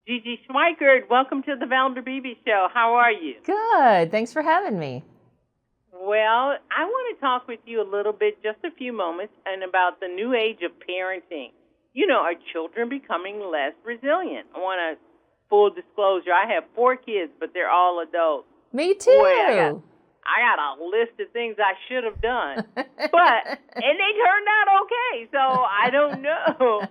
Gigi Schweikert, welcome to the Valder Beebe Show. How are you? Good. Thanks for having me. Well, I want to talk with you a little bit, just a few moments, and about the new age of parenting. Are children becoming less resilient? I want to full disclosure. I have 4 kids, but they're all adults. Me too. Boy, I got a list of things I should have done, and they turned out okay. So I don't know.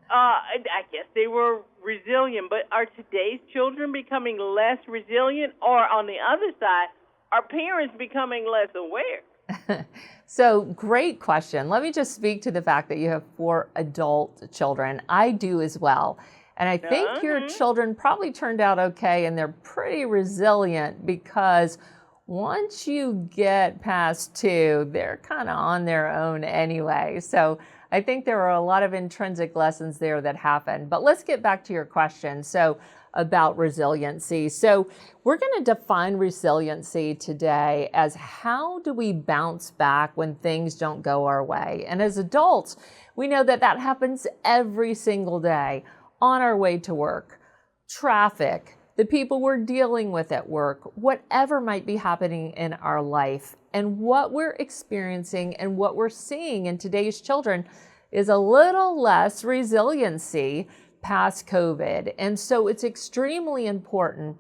I guess they were resilient, but are today's children becoming less resilient, or on the other side, are parents becoming less aware? So great question. Let me just speak to the fact that you have 4 adult children. I do as well. And I think your children probably turned out okay, and they're pretty resilient because once you get past 2, they're kind of on their own anyway. So I think there are a lot of intrinsic lessons there that happen. But let's get back to your question. So about resiliency. So we're going to define resiliency today as how do we bounce back when things don't go our way. And as adults, we know that that happens every single day on our way to work, traffic, the people we're dealing with at work, whatever might be happening in our life. And what we're experiencing and what we're seeing in today's children is a little less resiliency past COVID. And so it's extremely important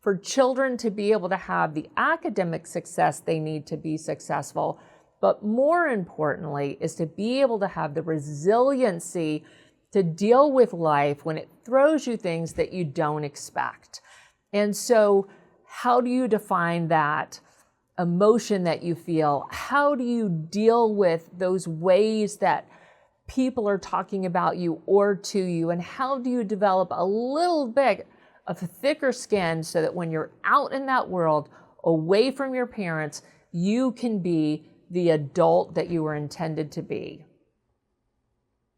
for children to be able to have the academic success they need to be successful, but more importantly is to be able to have the resiliency to deal with life when it throws you things that you don't expect. And so how do you define that emotion that you feel? How do you deal with those ways that people are talking about you or to you? And how do you develop a little bit of a thicker skin so that when you're out in that world, away from your parents, you can be the adult that you were intended to be?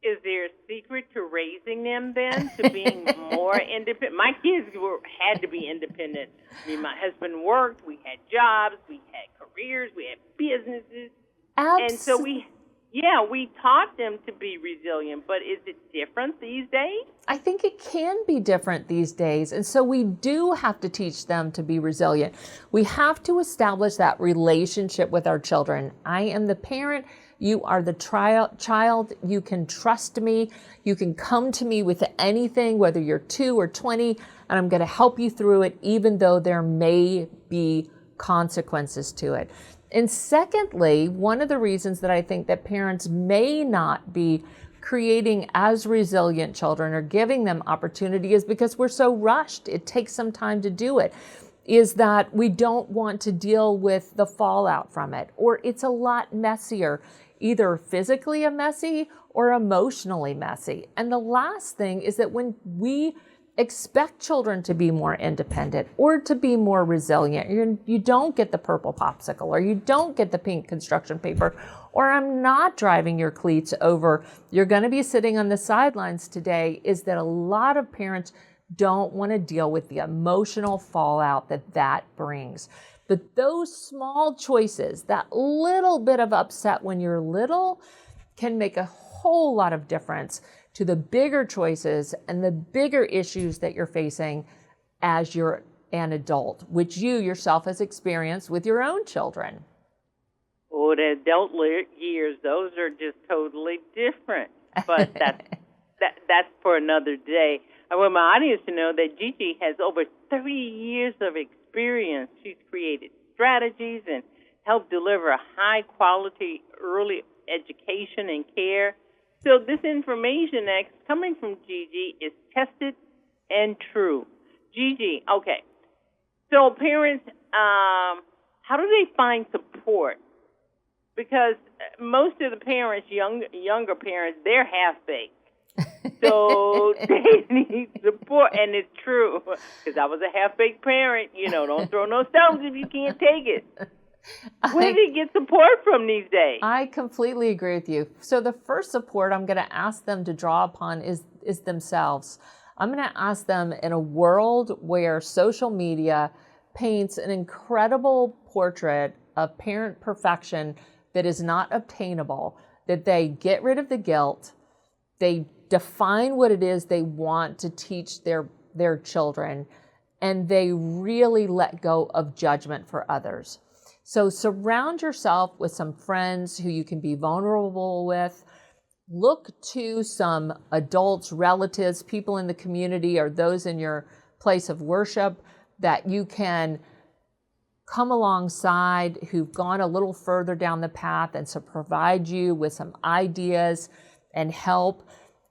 Is there a secret to raising them then, to being more independent? My kids had to be independent. I mean, my husband worked, we had jobs, we had careers, we had businesses. And so we taught them to be resilient, but is it different these days? I think it can be different these days. And so we do have to teach them to be resilient. We have to establish that relationship with our children. I am the parent. You are the child. You can trust me. You can come to me with anything, whether you're 2 or 20, and I'm going to help you through it, even though there may be consequences to it. And secondly, one of the reasons that I think that parents may not be creating as resilient children or giving them opportunity is because we're so rushed. It takes some time to do it. Is that we don't want to deal with the fallout from it, or it's a lot messier, either physically messy or emotionally messy. And the last thing is that when we expect children to be more independent or to be more resilient, you don't get the purple popsicle, or you don't get the pink construction paper, or I'm not driving your cleats over, you're going to be sitting on the sidelines today, is that a lot of parents don't want to deal with the emotional fallout that brings. But those small choices, that little bit of upset when you're little, can make a whole lot of difference to the bigger choices and the bigger issues that you're facing as you're an adult, which you yourself has experienced with your own children. Oh, the adult years, those are just totally different. But that's for another day. I want my audience to know that Gigi has over 30 years of experience. She's created strategies and helped deliver a high-quality early education and care. So this information that's coming from Gigi is tested and true. Gigi, okay. So parents, how do they find support? Because most of the parents, younger parents, they're half-baked. So they need support, and it's true, because I was a half-baked parent. Don't throw no stones if you can't take it. Where do they get support from these days? I completely agree with you. So the first support I'm going to ask them to draw upon is themselves. I'm going to ask them, in a world where social media paints an incredible portrait of parent perfection that is not obtainable, that they get rid of the guilt, they define what it is they want to teach their their children, and they really let go of judgment for others. So surround yourself with some friends who you can be vulnerable with. Look to some adults, relatives, people in the community, or those in your place of worship that you can come alongside, who've gone a little further down the path, and to provide you with some ideas and help.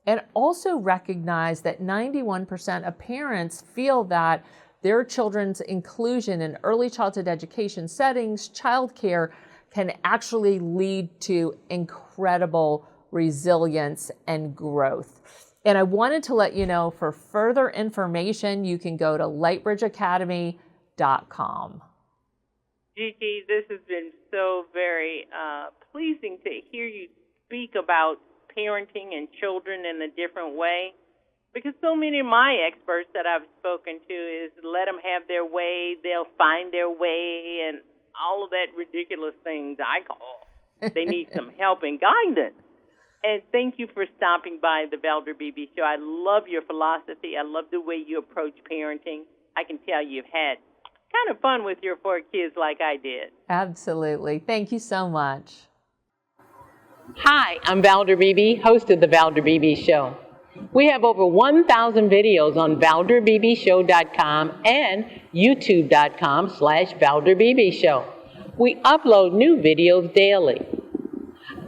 And also recognize that 91% of parents feel that their children's inclusion in early childhood education settings, childcare, can actually lead to incredible resilience and growth. And I wanted to let you know, for further information, you can go to lightbridgeacademy.com. Gigi, this has been so very pleasing to hear you speak about parenting and children in a different way, because so many of my experts that I've spoken to is let them have their way, they'll find their way, and all of that ridiculous things I call. They need some help and guidance. And thank you for stopping by the Valder Beebe Show. I love your philosophy. I love the way you approach parenting. I can tell you've had kind of fun with your 4 kids like I did. Absolutely. Thank you so much. Hi, I'm Valder Beebe, host of the Valder Beebe Show. We have over 1,000 videos on ValderBeebeShow.com and YouTube.com/Valder Beebe Show. We upload new videos daily.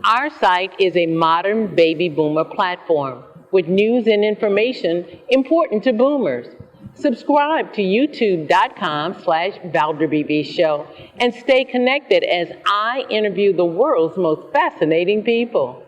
Our site is a modern baby boomer platform with news and information important to boomers. Subscribe to YouTube.com/Valder Beebe Show and stay connected as I interview the world's most fascinating people.